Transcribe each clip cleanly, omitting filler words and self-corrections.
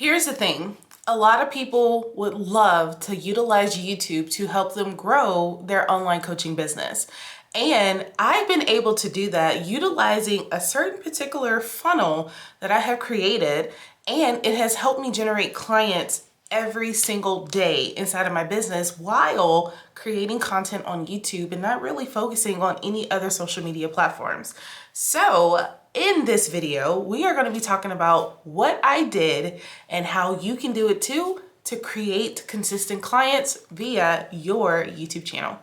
Here's the thing. A lot of people would love to utilize YouTube to help them grow their online coaching business. And I've been able to do that utilizing a certain particular funnel that I have created, and it has helped me generate clients every single day inside of my business while creating content on YouTube and not really focusing on any other social media platforms. So in this video, we are going to be talking about what I did and how you can do it too to create consistent clients via your YouTube channel.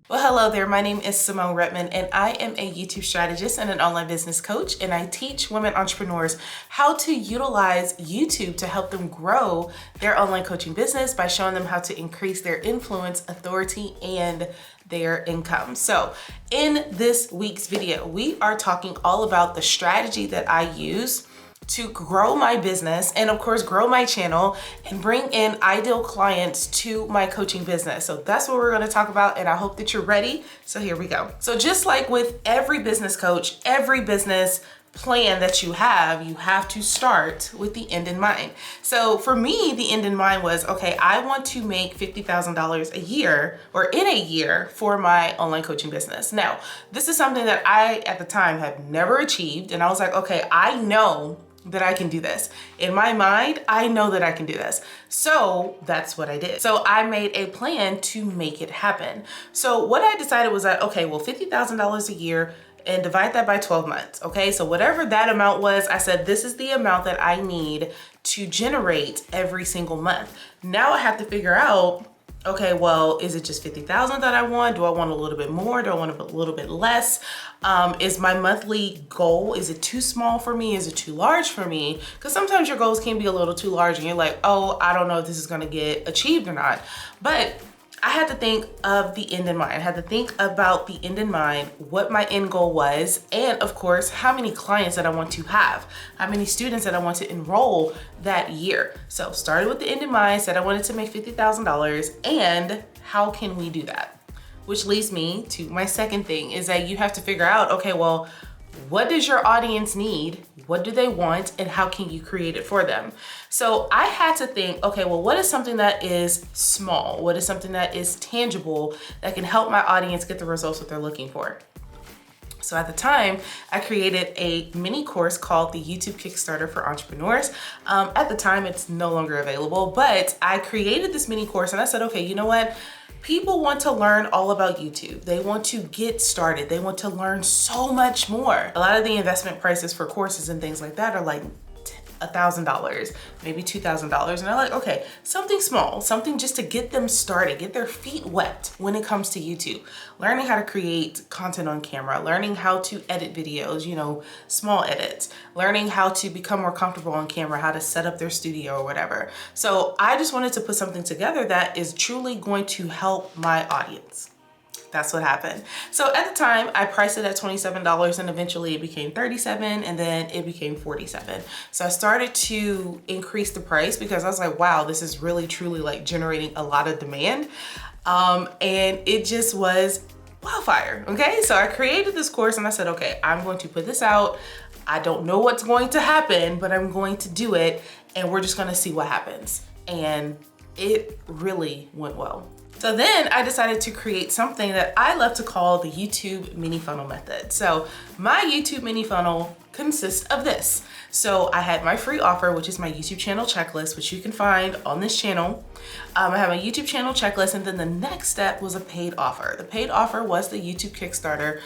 Well, hello there. My name is Symone Redmond, and I am a YouTube strategist and an online business coach, and I teach women entrepreneurs how to utilize YouTube to help them grow their online coaching business by showing them how to increase their influence, authority, and their income. So in this week's video, we are talking all about the strategy that I use to grow my business and of course grow my channel and bring in ideal clients to my coaching business. So that's what we're going to talk about, and I hope that you're ready. So here we go. So just like with every business coach, every business plan that you have to start with the end in mind. So for me, the end in mind was, okay, I want to make $50,000 a year or in a year for my online coaching business. Now, this is something that I at the time had never achieved, and I was like, okay, I know that I can do this. In my mind, I know that I can do this. So that's what I did. So I made a plan to make it happen. So what I decided was that, okay, well, $50,000 a year and divide that by 12 months. Okay, so whatever that amount was, I said, this is the amount that I need to generate every single month. Now I have to figure out, okay, well, is it just 50,000 that I want? Do I want a little bit more? Do I want a little bit less? Is my monthly goal, is it too small for me? Is it too large for me? Because sometimes your goals can be a little too large and you're like, oh, I don't know if this is gonna get achieved or not. But I had to think of the end in mind. I had to think about the end in mind, what my end goal was, and of course, how many clients that I want to have, how many students that I want to enroll that year. So started with the end in mind, said I wanted to make $50,000, and how can we do that? Which leads me to my second thing, is that you have to figure out, okay, well, what does your audience need? What do they want? And how can you create it for them? So I had to think, okay, well, what is something that is small? What is something that is tangible that can help my audience get the results that they're looking for? So at the time, I created a mini course called the YouTube Kickstarter for Entrepreneurs. At the time, it's no longer available, but I created this mini course and I said, okay, you know what? People want to learn all about YouTube. They want to get started. They want to learn so much more. A lot of the investment prices for courses and things like that are like $1,000, maybe $2,000. And I'm like, okay, something small, something just to get them started, get their feet wet when it comes to YouTube. Learning how to create content on camera, learning how to edit videos, you know, small edits, learning how to become more comfortable on camera, how to set up their studio or whatever. So I just wanted to put something together that is truly going to help my audience. That's what happened. So at the time, I priced it at $27 and eventually it became $37 and then it became $47. So I started to increase the price because I was like, wow, this is really truly like generating a lot of demand. And it just was wildfire. Okay, so I created this course and I said, okay, I'm going to put this out. I don't know what's going to happen, but I'm going to do it and we're just going to see what happens. And it really went well. So then I decided to create something that I love to call the YouTube mini funnel method. So my YouTube mini funnel consists of this. So I had my free offer, which is my YouTube channel checklist, which you can find on this channel. I have a YouTube channel checklist, and then the next step was a paid offer. The paid offer was the YouTube Kickstarter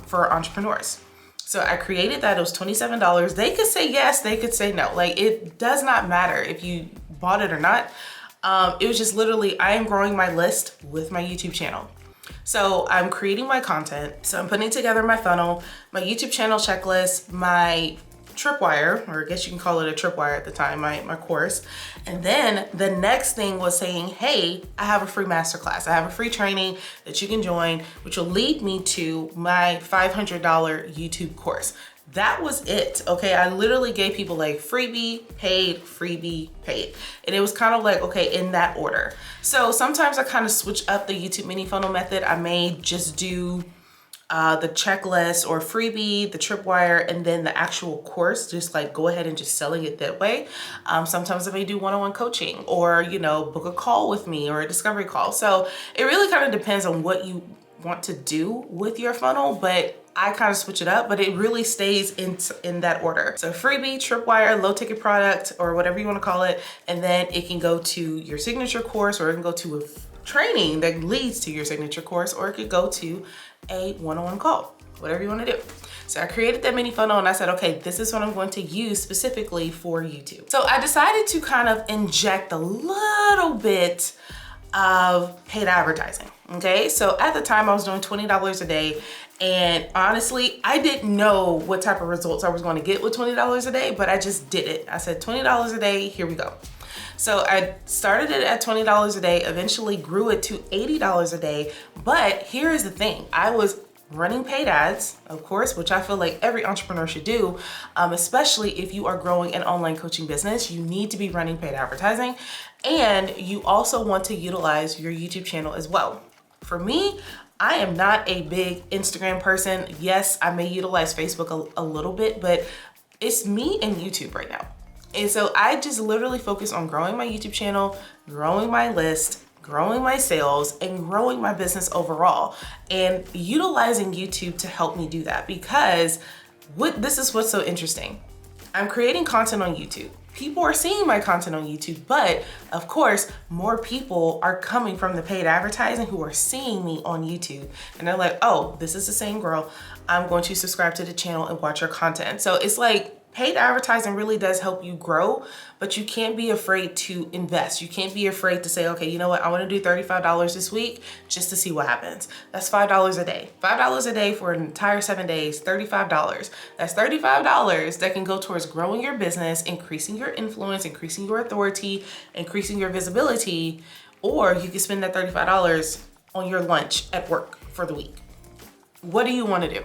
for entrepreneurs. So I created that. It was $27. They could say yes, they could say no. Like, it does not matter if you bought it or not. It was just literally, I am growing my list with my YouTube channel. So I'm creating my content. So I'm putting together my funnel, my YouTube channel checklist, my tripwire, or I guess you can call it a tripwire at the time, my course. And then the next thing was saying, hey, I have a free masterclass. I have a free training that you can join, which will lead me to my $500 YouTube course. That was it, okay? I literally gave people like freebie, paid, freebie, paid. And it was kind of like, okay, in that order. So sometimes I kind of switch up the YouTube mini funnel method. I may just do the checklist or freebie, the tripwire, and then the actual course, just like go ahead and just selling it that way. Sometimes I may do one-on-one coaching, or, you know, book a call with me or a discovery call. So it really kind of depends on what you want to do with your funnel, but I kind of switch it up, but it really stays in that order. So freebie, tripwire, low ticket product, or whatever you want to call it. And then it can go to your signature course, or it can go to a training that leads to your signature course, or it could go to a one-on-one call, whatever you want to do. So I created that mini funnel and I said, okay, this is what I'm going to use specifically for YouTube. So I decided to kind of inject a little bit of paid advertising. Okay, so at the time I was doing $20 a day, and honestly, I didn't know what type of results I was going to get with $20 a day, but I just did it. I said $20 a day, here we go. So I started it at $20 a day, eventually grew it to $80 a day. But here is the thing, I was running paid ads, of course, which I feel like every entrepreneur should do, especially if you are growing an online coaching business. You need to be running paid advertising, and you also want to utilize your YouTube channel as well. For me, I am not a big Instagram person. Yes, I may utilize Facebook a little bit, but it's me and YouTube right now. And so I just literally focus on growing my YouTube channel, growing my list, growing my sales, and growing my business overall, and utilizing YouTube to help me do that. Because this is what's so interesting. I'm creating content on YouTube. People are seeing my content on YouTube, but of course, more people are coming from the paid advertising who are seeing me on YouTube. And they're like, oh, this is the same girl. I'm going to subscribe to the channel and watch her content. So it's like, paid advertising really does help you grow, but you can't be afraid to invest. You can't be afraid to say, okay, you know what? I want to do $35 this week just to see what happens. That's $5 a day. $5 a day for an entire 7 days, $35. That's $35 that can go towards growing your business, increasing your influence, increasing your authority, increasing your visibility, or you can spend that $35 on your lunch at work for the week. What do you want to do?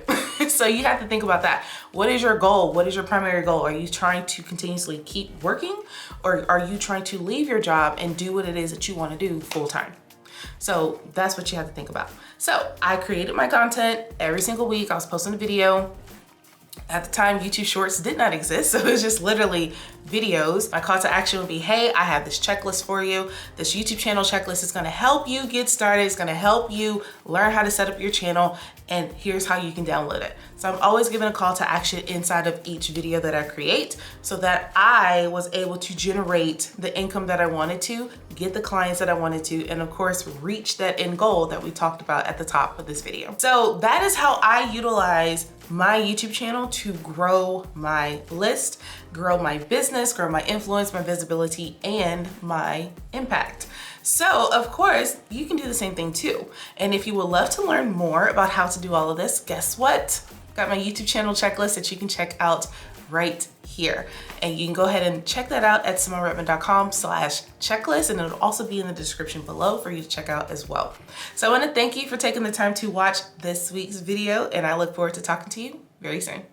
So you have to think about that. What is your goal? What is your primary goal? Are you trying to continuously keep working, or are you trying to leave your job and do what it is that you want to do full time? So that's what you have to think about. So I created my content every single week. I was posting a video. At the time, YouTube Shorts did not exist, so it was just literally videos. My call to action would be, hey, I have this checklist for you. This YouTube channel checklist is gonna help you get started. It's gonna help you learn how to set up your channel, and here's how you can download it. So I'm always giving a call to action inside of each video that I create, so that I was able to generate the income that I wanted to, get the clients that I wanted to, and of course, reach that end goal that we talked about at the top of this video. So that is how I utilize my YouTube channel to grow my list, grow my business, grow my influence, my visibility, and my impact. So of course, you can do the same thing too. And if you would love to learn more about how to do all of this, guess what? Got my YouTube channel checklist that you can check out right here. And you can go ahead and check that out at SymoneRedmond.com/checklist, and it'll also be in the description below for you to check out as well. So I want to thank you for taking the time to watch this week's video, and I look forward to talking to you very soon.